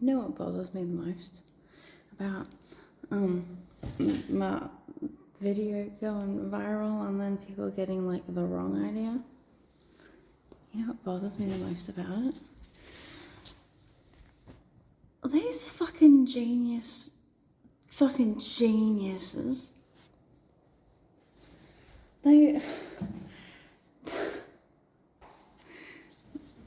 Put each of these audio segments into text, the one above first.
You know what bothers me the most about my video going viral and then people getting like the wrong idea? You know what bothers me the most about it? These fucking geniuses. They.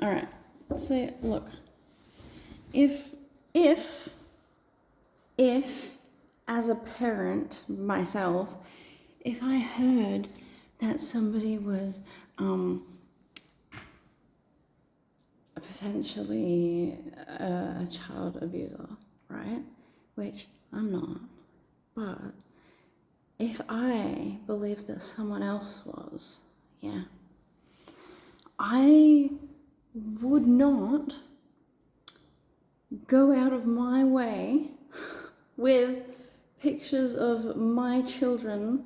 Alright, so look. If as a parent myself, if I heard that somebody was potentially a child abuser, right? Which I'm not, but if I believed that someone else was, yeah, I would not go out of my way with pictures of my children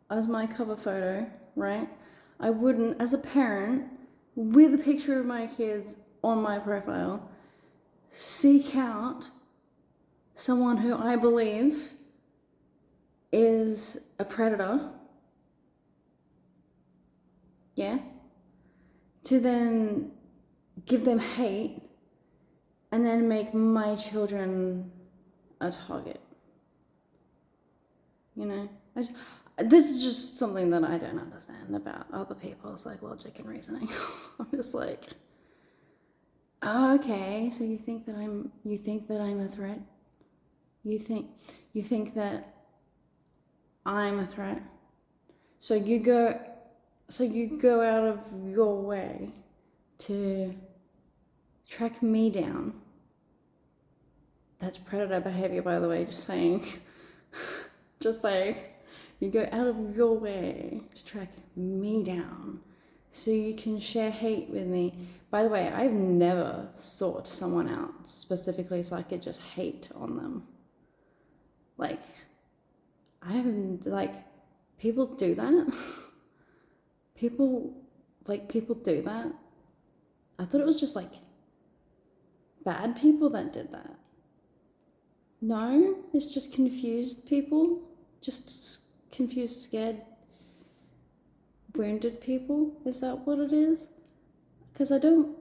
as my cover photo, right? I wouldn't, as a parent, with a picture of my kids on my profile, seek out someone who I believe is a predator, yeah, to then give them hate and then make my children a target. You know, this is just something that I don't understand about other people's like logic and reasoning. I'm just like, oh, okay, so you think that I'm a threat? You think that I'm a threat? So you go out of your way to track me down. That's predator behavior, by the way, just saying. Just saying. You go out of your way to track me down so you can share hate with me. By the way, I've never sought someone out specifically so I could just hate on them. Like, I haven't, like, people do that. People do that. I thought it was just like bad people that did that. No, it's just confused people. Just confused, scared, wounded people. Is that what it is? Because I'm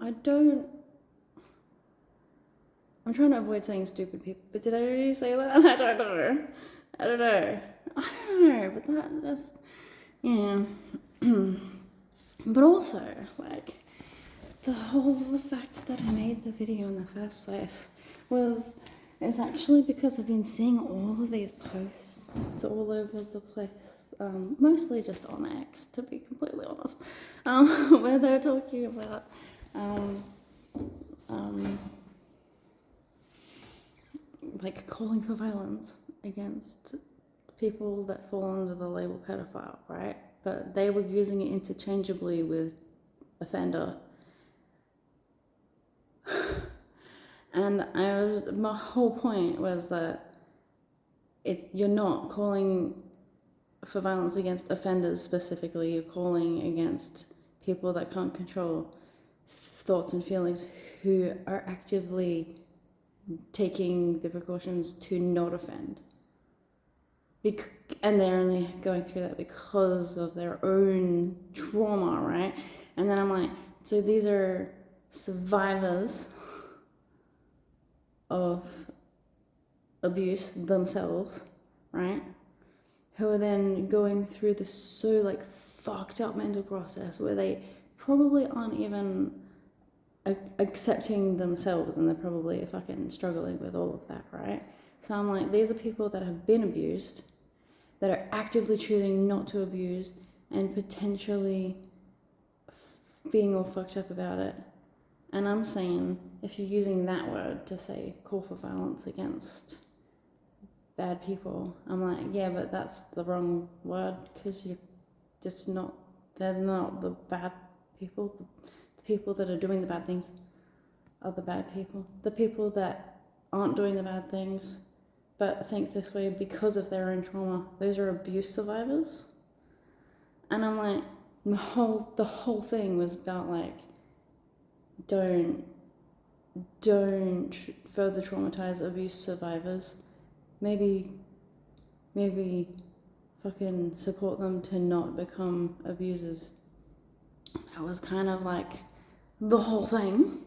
trying to avoid saying stupid people, but did I already say that? I don't know, but that's, yeah. But also, like, the fact that I made the video in the first place is actually because I've been seeing all of these posts all over the place, mostly just on X, to be completely honest, where they're talking about like calling for violence against people that fall under the label pedophile, right? But they were using it interchangeably with offender. And my whole point was that you're not calling for violence against offenders specifically, you're calling against people that can't control thoughts and feelings, who are actively taking the precautions to not offend. And they're only going through that because of their own trauma, right? And then I'm like, so these are survivors of abuse themselves, right? Who are then going through this so like fucked up mental process where they probably aren't even accepting themselves, and they're probably fucking struggling with all of that, right? So I'm like, these are people that have been abused, that are actively choosing not to abuse, and potentially being all fucked up about it. And I'm saying, if you're using that word to say call for violence against bad people, I'm like, yeah, but that's the wrong word, because they're not the bad people. The people that are doing the bad things are the bad people. The people that aren't doing the bad things but think this way because of their own trauma, those are abuse survivors. And I'm like, the whole thing was about like, don't don't further traumatize abuse survivors. Maybe fucking support them to not become abusers. That was kind of like the whole thing.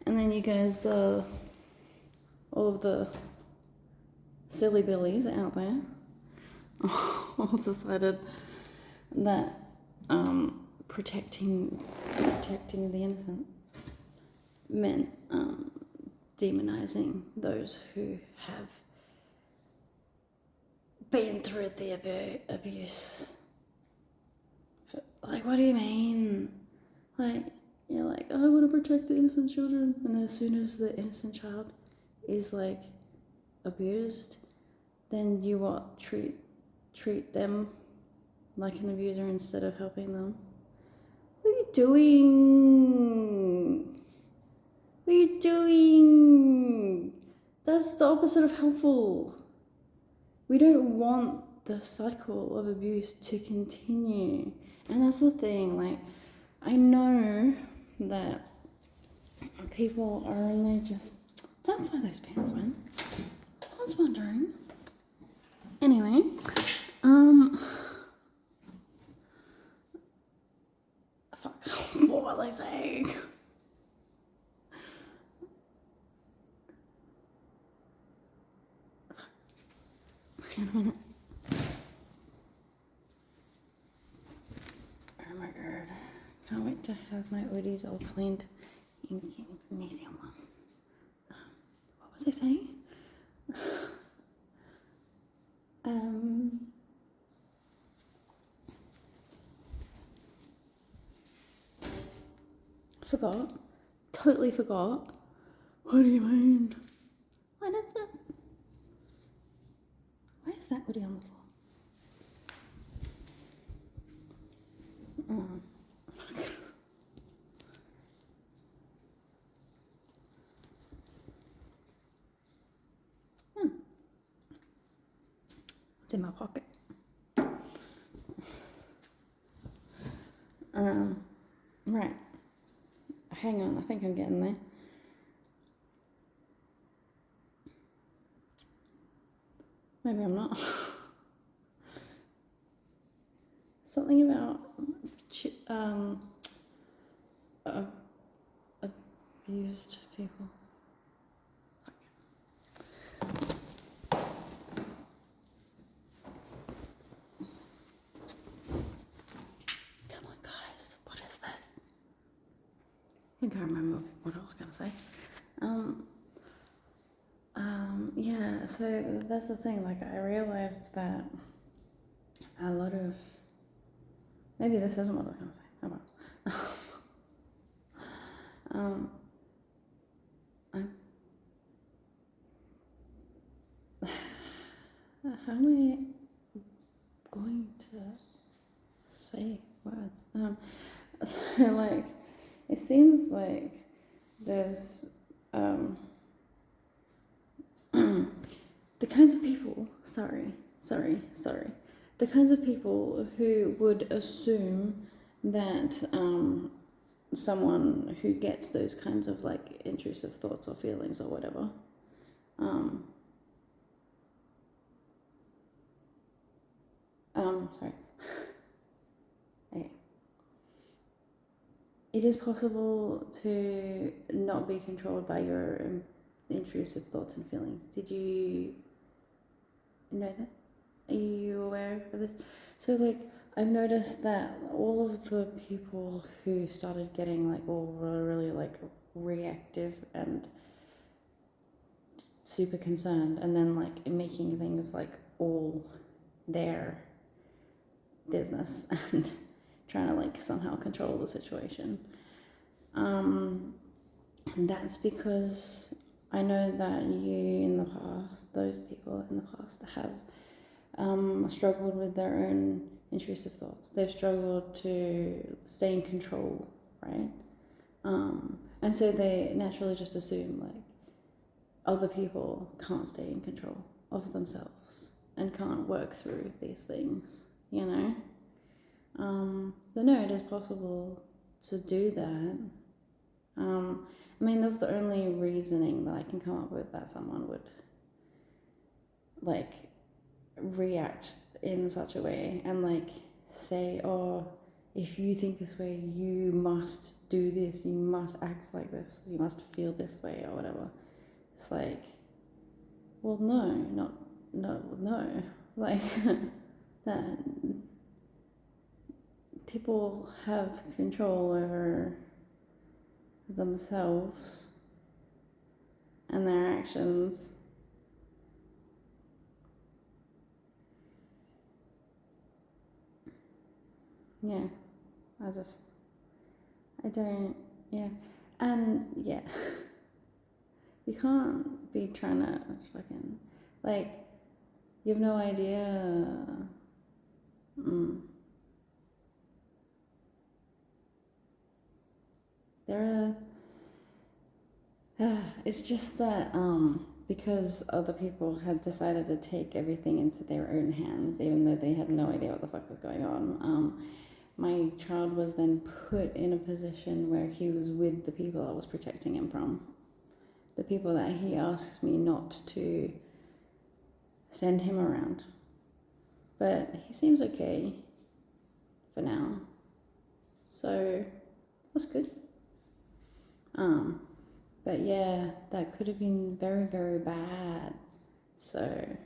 And then you guys, all of the silly billies out there, all decided that protecting the innocent meant demonizing those who have been through the abuse. Like, what do you mean? Like, you're like, oh, I want to protect the innocent children, and as soon as the innocent child is like abused, then you what, treat them like an abuser instead of helping them? What are you doing? What are you doing? That's the opposite of helpful. We don't want the cycle of abuse to continue. And that's the thing, like, I know that people are only just, that's why those pants went. I was wondering. Anyway, fuck, what was I saying? Hang on a minute. Oh my god. Can't wait to have my hoodies all cleaned in magnesium one. What was I saying? Forgot. Totally forgot. What do you mean? What is this? Why is that hoodie on the floor? Oh, fuck. It's in my pocket. Right. Hang on, I think I'm getting there. Maybe I'm not. Something about abused people. Come on, guys. What is this? I think I remember what I was going to say. Yeah, so that's the thing, like, I realized that a lot of, maybe this isn't what I was going to say, oh well. How am I going to say words? So, like, it seems like there's, the kinds of people, the kinds of people who would assume that someone who gets those kinds of like intrusive thoughts or feelings or whatever, sorry. Okay. It is possible to not be controlled by your intrusive thoughts and feelings. Did you know that? Are you aware of this? So, like, I've noticed that all of the people who started getting, like, all really, like, reactive and super concerned, and then, like, making things, like, all their business and trying to, like, somehow control the situation. And that's because I know that you in the past, those people in the past have struggled with their own intrusive thoughts. They've struggled to stay in control, right? And so they naturally just assume like other people can't stay in control of themselves and can't work through these things, you know? But no, it is possible to do that I mean, that's the only reasoning that I can come up with that someone would like react in such a way and like say, oh, if you think this way, you must do this, you must act like this, you must feel this way or whatever. It's like, well, no, like that people have control over themselves and their actions. Yeah, I don't, yeah. And yeah, you can't be trying to fucking, like, you have no idea. There are, it's just that because other people had decided to take everything into their own hands, even though they had no idea what the fuck was going on. My child was then put in a position where he was with the people I was protecting him from. The people that he asked me not to send him around. But he seems okay for now. So, that's good. But yeah, that could have been very, very bad. So,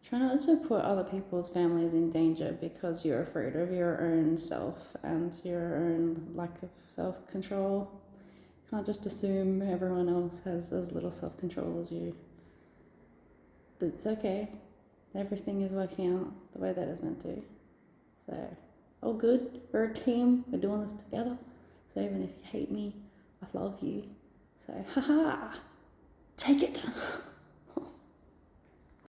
try not to put other people's families in danger because you're afraid of your own self and your own lack of self-control. You can't just assume everyone else has as little self-control as you. But it's okay. Everything is working out the way that it's meant to. So, it's all good. We're a team. We're doing this together. So even if you hate me, I love you. So, haha, take it.